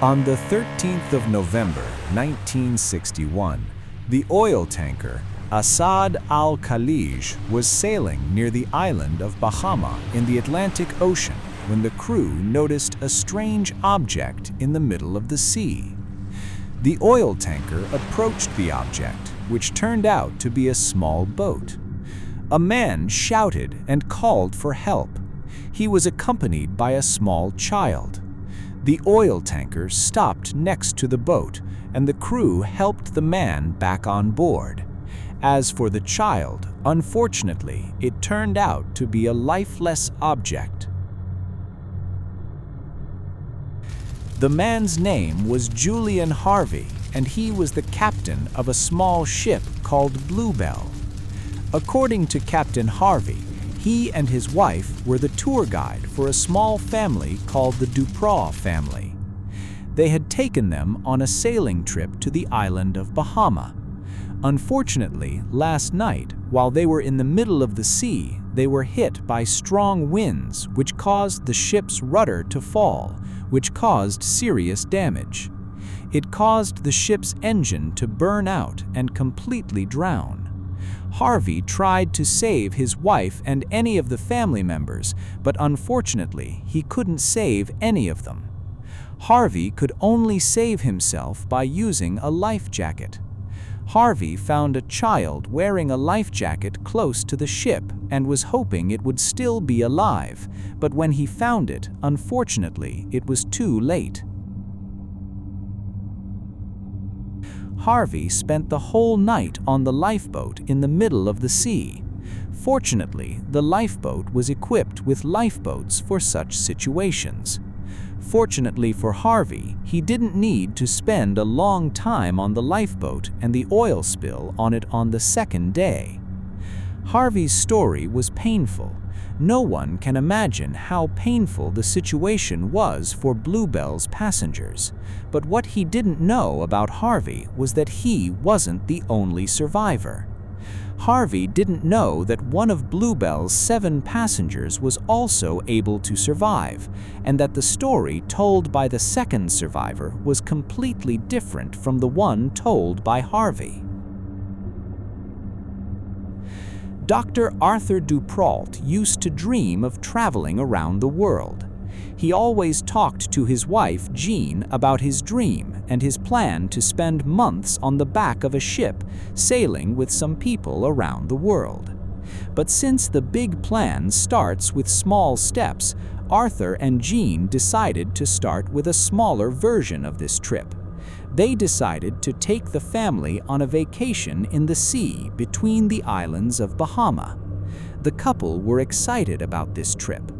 On the 13th of November, 1961, the oil tanker Asad al-Khalij was sailing near the island of Bahama in the Atlantic Ocean when the crew noticed a strange object in the middle of the sea. The oil tanker approached the object, which turned out to be a small boat. A man shouted and called for help. He was accompanied by a small child. The oil tanker stopped next to the boat, and the crew helped the man back on board. As for the child, unfortunately, it turned out to be a lifeless object. The man's name was Julian Harvey, and he was the captain of a small ship called Bluebell. According to Captain Harvey, he and his wife were the tour guide for a small family called the Duperrault family. They had taken them on a sailing trip to the island of Bahama. Unfortunately, last night, while they were in the middle of the sea, they were hit by strong winds which caused the ship's rudder to fall, which caused serious damage. It caused the ship's engine to burn out and completely drown. Harvey tried to save his wife and any of the family members, but unfortunately, he couldn't save any of them. Harvey could only save himself by using a life jacket. Harvey found a child wearing a life jacket close to the ship and was hoping it would still be alive, but when he found it, unfortunately, it was too late. Harvey spent the whole night on the lifeboat in the middle of the sea. Fortunately, the lifeboat was equipped with lifeboats for such situations. Fortunately for Harvey, he didn't need to spend a long time on the lifeboat and the oil spill on it on the second day. Harvey's story was painful. No one can imagine how painful the situation was for Bluebell's passengers. But what he didn't know about Harvey was that he wasn't the only survivor. Harvey didn't know that one of Bluebell's 7 passengers was also able to survive, and that the story told by the second survivor was completely different from the one told by Harvey. Dr. Arthur Duperrault used to dream of traveling around the world. He always talked to his wife, Jean, about his dream and his plan to spend months on the back of a ship, sailing with some people around the world. But since the big plan starts with small steps, Arthur and Jean decided to start with a smaller version of this trip. They decided to take the family on a vacation in the sea between the islands of Bahama. The couple were excited about this trip.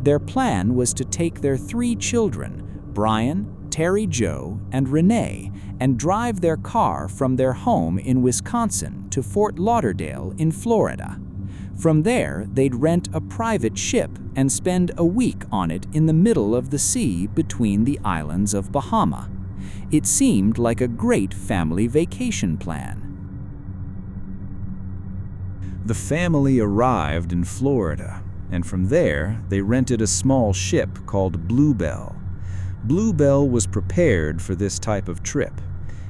Their plan was to take their 3 children, Brian, Terry Jo, and Renee, and drive their car from their home in Wisconsin to Fort Lauderdale in Florida. From there, they'd rent a private ship and spend a week on it in the middle of the sea between the islands of Bahama. It seemed like a great family vacation plan. The family arrived in Florida, and from there they rented a small ship called Bluebell. Bluebell was prepared for this type of trip.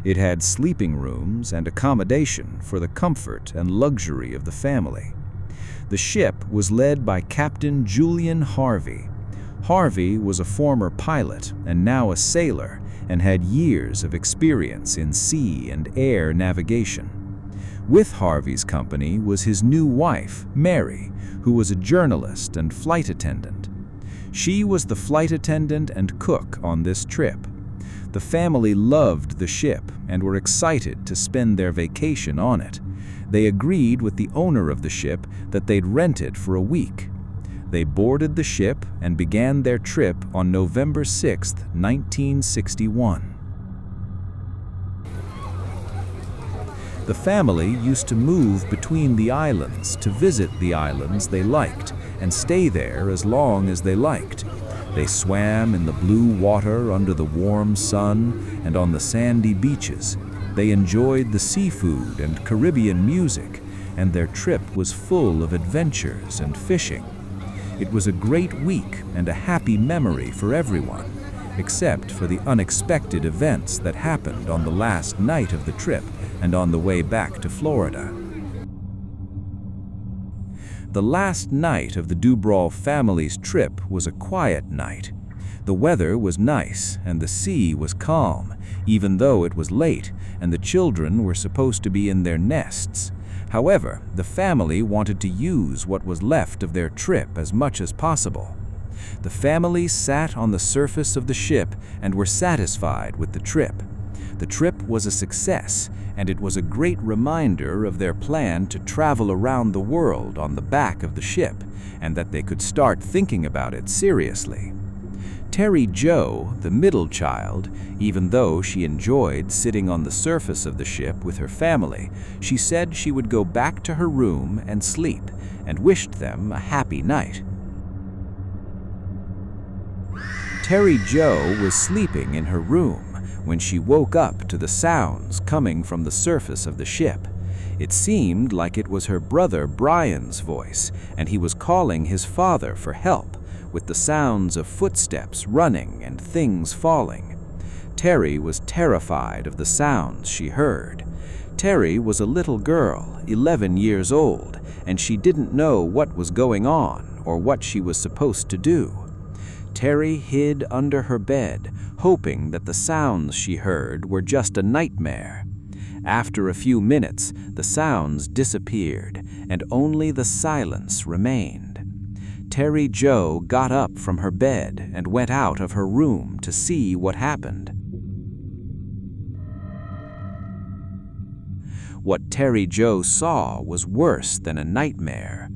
It had sleeping rooms and accommodation for the comfort and luxury of the family. The ship was led by Captain Julian Harvey. Harvey was a former pilot and now a sailor, and had years of experience in sea and air navigation. With Harvey's company was his new wife, Mary, who was a journalist and flight attendant. She was the flight attendant and cook on this trip. The family loved the ship and were excited to spend their vacation on it. They agreed with the owner of the ship that they'd rent it for a week. They boarded the ship and began their trip on November 6, 1961. The family used to move between the islands to visit the islands they liked and stay there as long as they liked. They swam in the blue water under the warm sun and on the sandy beaches. They enjoyed the seafood and Caribbean music, and their trip was full of adventures and fishing. It was a great week and a happy memory for everyone. except for the unexpected events that happened on the last night of the trip and on the way back to Florida. The last night of the Duperrault family's trip was a quiet night. The weather was nice and the sea was calm, even though it was late and the children were supposed to be in their nests. However, the family wanted to use what was left of their trip as much as possible. The family sat on the surface of the ship and were satisfied with the trip. The trip was a success, and it was a great reminder of their plan to travel around the world on the back of the ship, and that they could start thinking about it seriously. Terry Jo, the middle child, even though she enjoyed sitting on the surface of the ship with her family, she said she would go back to her room and sleep, and wished them a happy night. Terry Jo was sleeping in her room when she woke up to the sounds coming from the surface of the ship. It seemed like it was her brother Brian's voice, and he was calling his father for help, with the sounds of footsteps running and things falling. Terry was terrified of the sounds she heard. Terry was a little girl, 11 years old, and she didn't know what was going on or what she was supposed to do. Terry hid under her bed, hoping that the sounds she heard were just a nightmare. After a few minutes, the sounds disappeared, and only the silence remained. Terry Jo got up from her bed and went out of her room to see what happened. What Terry Jo saw was worse than a nightmare.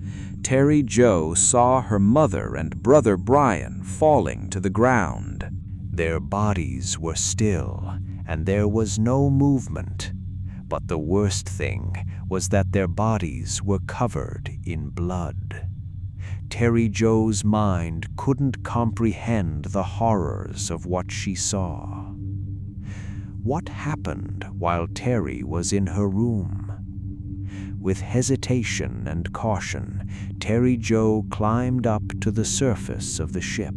Terry Jo saw her mother and brother Brian falling to the ground. Their bodies were still, and there was no movement. But the worst thing was that their bodies were covered in blood. Terry Jo's mind couldn't comprehend the horrors of what she saw. What happened while Terry was in her room? With hesitation and caution, Terry Jo climbed up to the surface of the ship.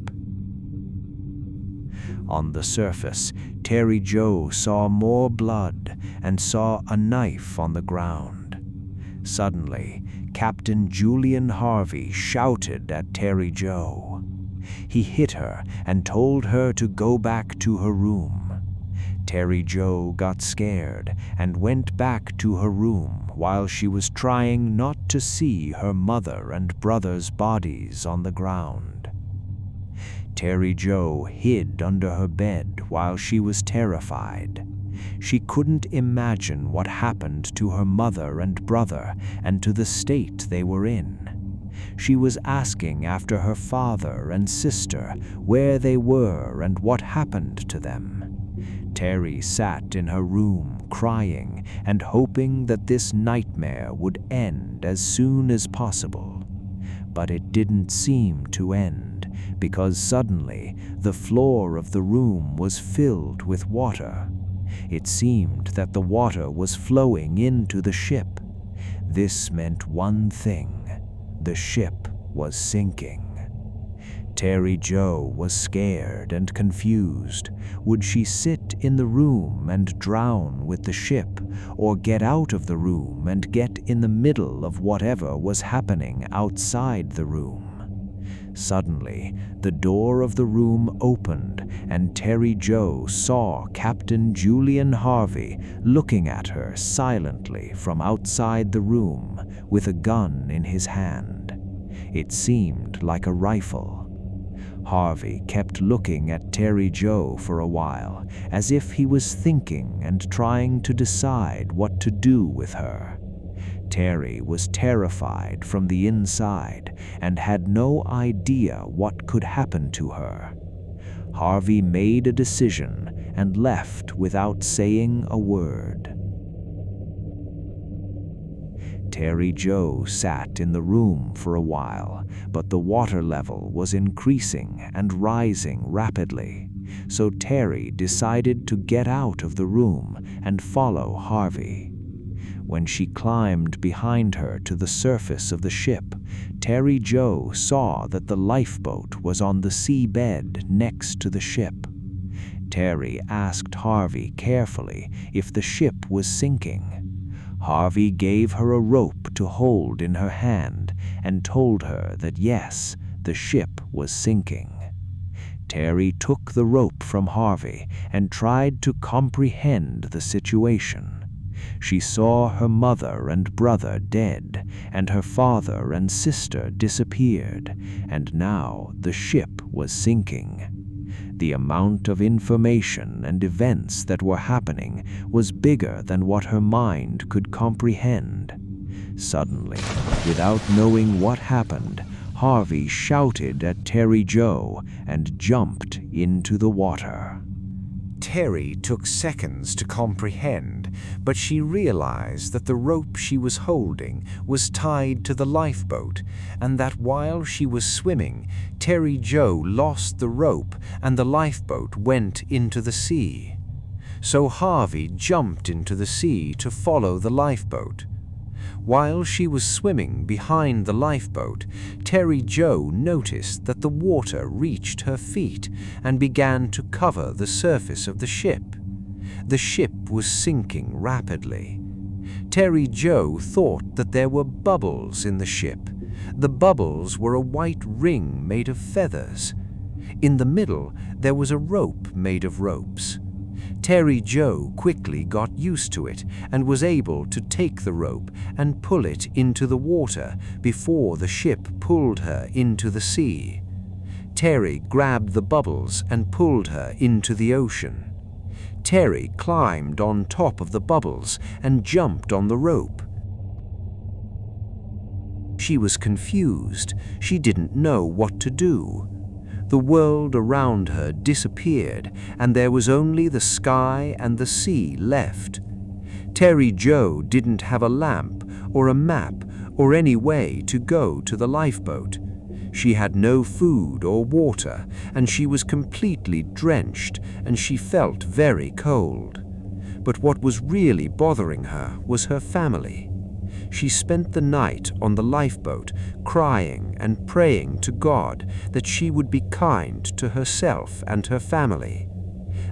On the surface, Terry Jo saw more blood and saw a knife on the ground. Suddenly, Captain Julian Harvey shouted at Terry Jo. He hit her and told her to go back to her room. Terry Jo got scared and went back to her room while she was trying not to see her mother and brother's bodies on the ground. Terry Jo hid under her bed while she was terrified. She couldn't imagine what happened to her mother and brother and to the state they were in. She was asking after her father and sister, where they were and what happened to them. Terry sat in her room crying and hoping that this nightmare would end as soon as possible. But it didn't seem to end, because suddenly the floor of the room was filled with water. It seemed that the water was flowing into the ship. This meant one thing: the ship was sinking. Terry Jo was scared and confused. Would she sit in the room and drown with the ship, or get out of the room and get in the middle of whatever was happening outside the room? Suddenly, the door of the room opened, and Terry Jo saw Captain Julian Harvey looking at her silently from outside the room with a gun in his hand. It seemed like a rifle. Harvey kept looking at Terry Jo for a while, as if he was thinking and trying to decide what to do with her. Terry was terrified from the inside and had no idea what could happen to her. Harvey made a decision and left without saying a word. Terry Jo sat in the room for a while, but the water level was increasing and rising rapidly, so Terry decided to get out of the room and follow Harvey. When she climbed behind her to the surface of the ship, Terry Jo saw that the lifeboat was on the seabed next to the ship. Terry asked Harvey carefully if the ship was sinking. Harvey gave her a rope to hold in her hand and told her that yes, the ship was sinking. Terry took the rope from Harvey and tried to comprehend the situation. She saw her mother and brother dead, and her father and sister disappeared, and now the ship was sinking. The amount of information and events that were happening was bigger than what her mind could comprehend. Suddenly, without knowing what happened, Harvey shouted at Terry Jo and jumped into the water. Terry took seconds to comprehend, but she realized that the rope she was holding was tied to the lifeboat, and that while she was swimming, Terry Jo lost the rope and the lifeboat went into the sea. So Harvey jumped into the sea to follow the lifeboat. While she was swimming behind the lifeboat, Terry Jo noticed that the water reached her feet and began to cover the surface of the ship. The ship was sinking rapidly. Terry Jo thought that there were bubbles in the ship. The bubbles were a white ring made of feathers. In the middle, there was a rope made of ropes. Terry Jo quickly got used to it and was able to take the rope and pull it into the water before the ship pulled her into the sea. Terry grabbed the bubbles and pulled her into the ocean. Terry climbed on top of the bubbles and jumped on the rope. She was confused. She didn't know what to do. The world around her disappeared, and there was only the sky and the sea left. Terry Jo didn't have a lamp or a map or any way to go to the lifeboat. She had no food or water, and she was completely drenched, and she felt very cold. But what was really bothering her was her family. She spent the night on the lifeboat, crying and praying to God that she would be kind to herself and her family.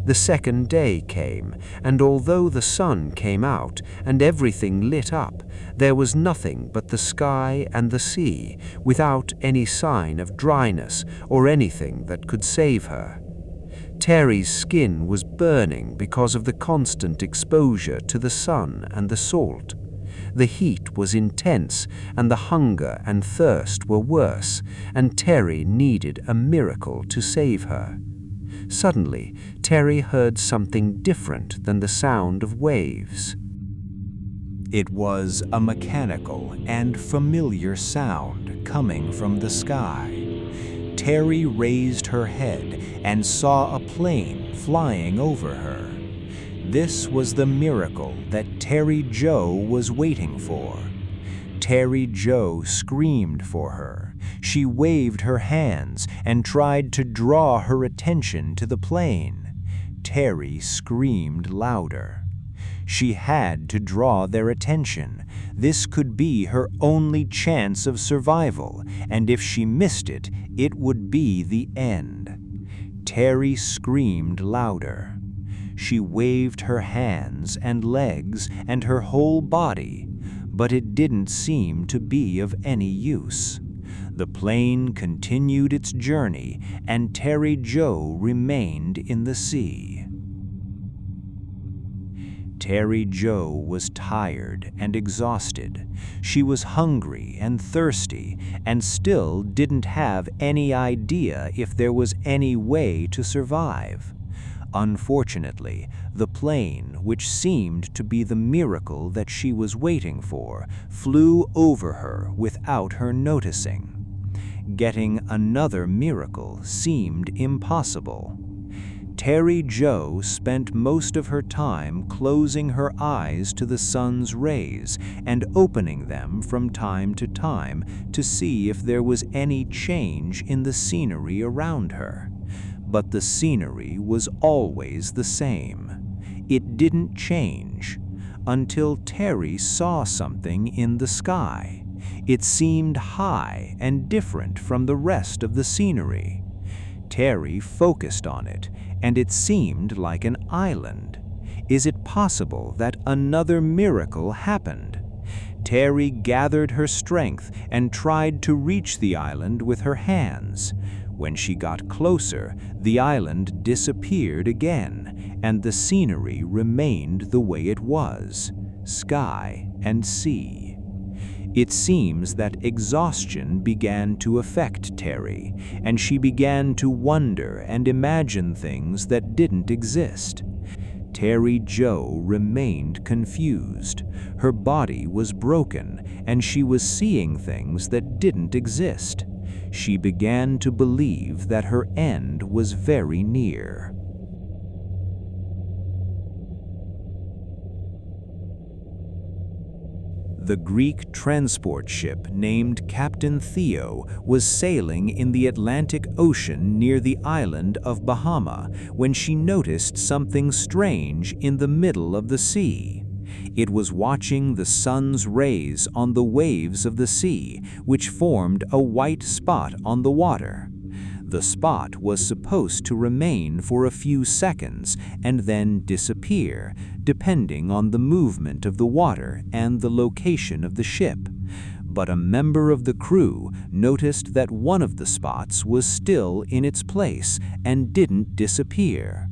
The second day came, and although the sun came out and everything lit up, there was nothing but the sky and the sea, without any sign of dryness or anything that could save her. Terry's skin was burning because of the constant exposure to the sun and the salt. The heat was intense, and the hunger and thirst were worse, and Terry needed a miracle to save her. Suddenly, Terry heard something different than the sound of waves. It was a mechanical and familiar sound coming from the sky. Terry raised her head and saw a plane flying over her. This was the miracle that Terry Jo was waiting for. Terry Jo screamed for her. She waved her hands and tried to draw her attention to the plane. Terry screamed louder. She had to draw their attention. This could be her only chance of survival, and if she missed it, it would be the end. Terry screamed louder. She waved her hands and legs and her whole body, but it didn't seem to be of any use. The plane continued its journey, and Terry Jo remained in the sea. Terry Jo was tired and exhausted. She was hungry and thirsty, and still didn't have any idea if there was any way to survive. Unfortunately, the plane, which seemed to be the miracle that she was waiting for, flew over her without her noticing. Getting another miracle seemed impossible. Terry Jo spent most of her time closing her eyes to the sun's rays and opening them from time to see if there was any change in the scenery around her. But the scenery was always the same. It didn't change until Terry saw something in the sky. It seemed high and different from the rest of the scenery. Terry focused on it, and it seemed like an island. Is it possible that another miracle happened? Terry gathered her strength and tried to reach the island with her hands. When she got closer, the island disappeared again, and the scenery remained the way it was: sky and sea. It seems that exhaustion began to affect Terry, and she began to wonder and imagine things that didn't exist. Terry Jo remained confused. Her body was broken, and she was seeing things that didn't exist. She began to believe that her end was very near. The Greek transport ship named Captain Theo was sailing in the Atlantic Ocean near the island of Bahama when she noticed something strange in the middle of the sea. It was watching the sun's rays on the waves of the sea, which formed a white spot on the water. The spot was supposed to remain for a few seconds and then disappear, depending on the movement of the water and the location of the ship. But a member of the crew noticed that one of the spots was still in its place and didn't disappear.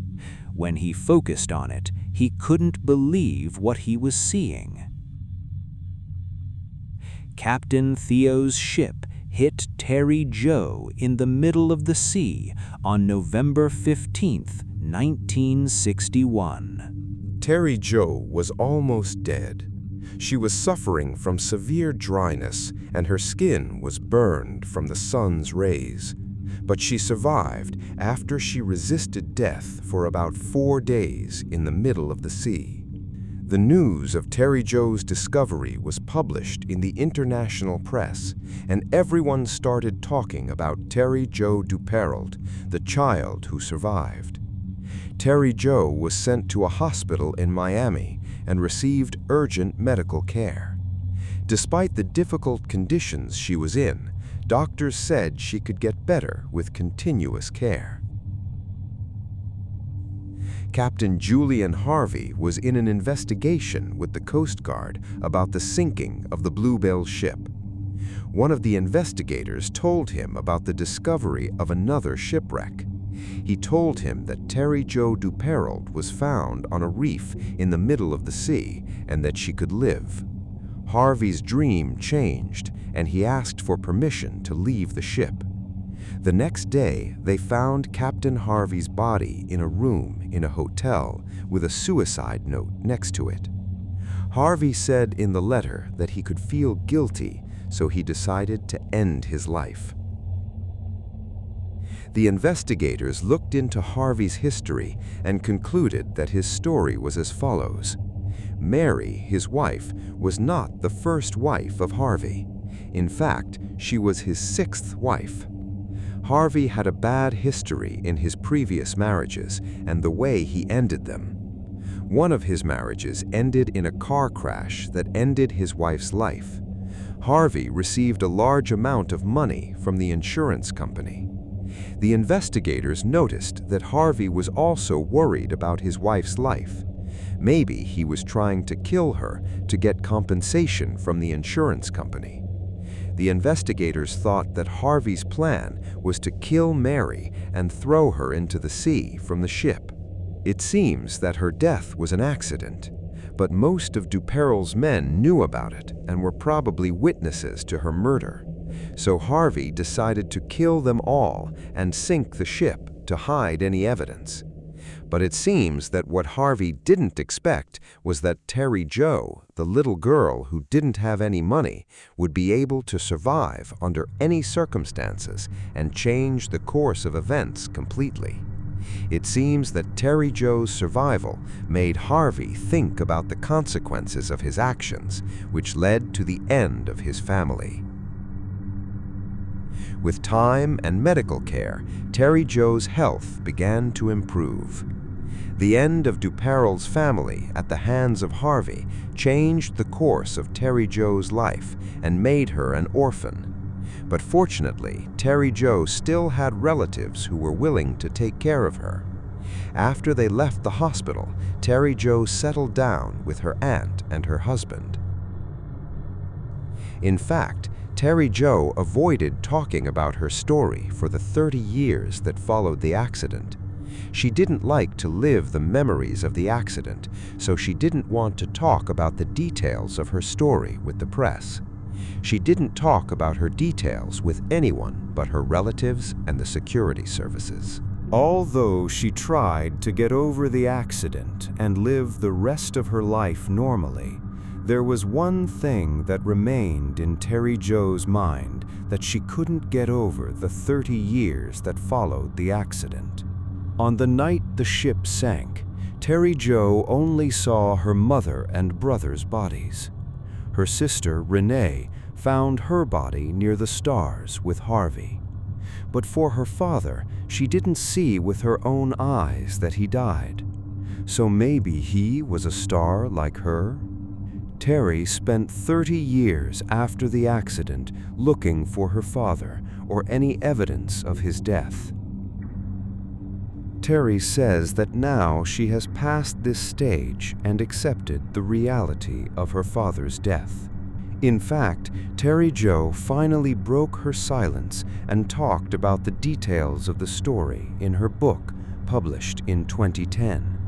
When he focused on it, he couldn't believe what he was seeing. Captain Theo's ship hit Terry Jo in the middle of the sea on November 15, 1961. Terry Jo was almost dead. She was suffering from severe dryness, and her skin was burned from the sun's rays. But she survived after she resisted death for about 4 days in the middle of the sea. The news of Terry Jo's discovery was published in the international press, and everyone started talking about Terry Jo Duperrault, the child who survived. Terry Jo was sent to a hospital in Miami and received urgent medical care. Despite the difficult conditions she was in, doctors said she could get better with continuous care. Captain Julian Harvey was in an investigation with the Coast Guard about the sinking of the Bluebell ship. One of the investigators told him about the discovery of another shipwreck. He told him that Terry Jo Duperrault was found on a reef in the middle of the sea and that she could live. Harvey's dream changed, and he asked for permission to leave the ship. The next day, they found Captain Harvey's body in a room in a hotel with a suicide note next to it. Harvey said in the letter that he could feel guilty, so he decided to end his life. The investigators looked into Harvey's history and concluded that his story was as follows. Mary, his wife, was not the first wife of Harvey. In fact, she was his 6th wife. Harvey had a bad history in his previous marriages and the way he ended them. One of his marriages ended in a car crash that ended his wife's life. Harvey received a large amount of money from the insurance company. The investigators noticed that Harvey was also worried about his wife's life. Maybe he was trying to kill her to get compensation from the insurance company. The investigators thought that Harvey's plan was to kill Mary and throw her into the sea from the ship. It seems that her death was an accident, but most of Duperrault's men knew about it and were probably witnesses to her murder. So Harvey decided to kill them all and sink the ship to hide any evidence. But it seems that what Harvey didn't expect was that Terry Jo, the little girl who didn't have any money, would be able to survive under any circumstances and change the course of events completely. It seems that Terry Jo's survival made Harvey think about the consequences of his actions, which led to the end of his family. With time and medical care, Terry Jo's health began to improve. The end of Duperrault's family at the hands of Harvey changed the course of Terry Jo's life and made her an orphan. But fortunately, Terry Jo still had relatives who were willing to take care of her. After they left the hospital, Terry Jo settled down with her aunt and her husband. In fact, Terry Jo avoided talking about her story for the 30 years that followed the accident. She didn't like to live the memories of the accident, so she didn't want to talk about the details of her story with the press. She didn't talk about her details with anyone but her relatives and the security services. Although she tried to get over the accident and live the rest of her life normally, there was one thing that remained in Terry Jo's mind that she couldn't get over the 30 years that followed the accident. On the night the ship sank, Terry Jo only saw her mother and brother's bodies. Her sister, Renee, found her body near the stars with Harvey. But for her father, she didn't see with her own eyes that he died. So maybe he was a star like her? Terry spent 30 years after the accident looking for her father or any evidence of his death. Terry says that now she has passed this stage and accepted the reality of her father's death. In fact, Terry Jo finally broke her silence and talked about the details of the story in her book, published in 2010.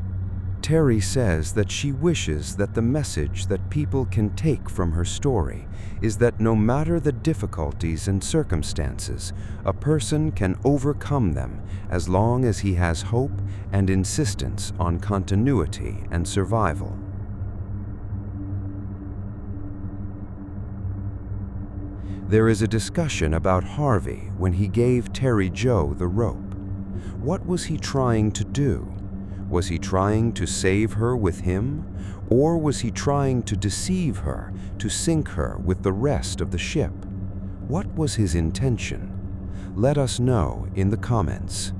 Terry says that she wishes that the message that people can take from her story is that no matter the difficulties and circumstances, a person can overcome them as long as he has hope and insistence on continuity and survival. There is a discussion about Harvey when he gave Terry Jo the rope. What was he trying to do? Was he trying to save her with him? Or was he trying to deceive her, to sink her with the rest of the ship? What was his intention? Let us know in the comments.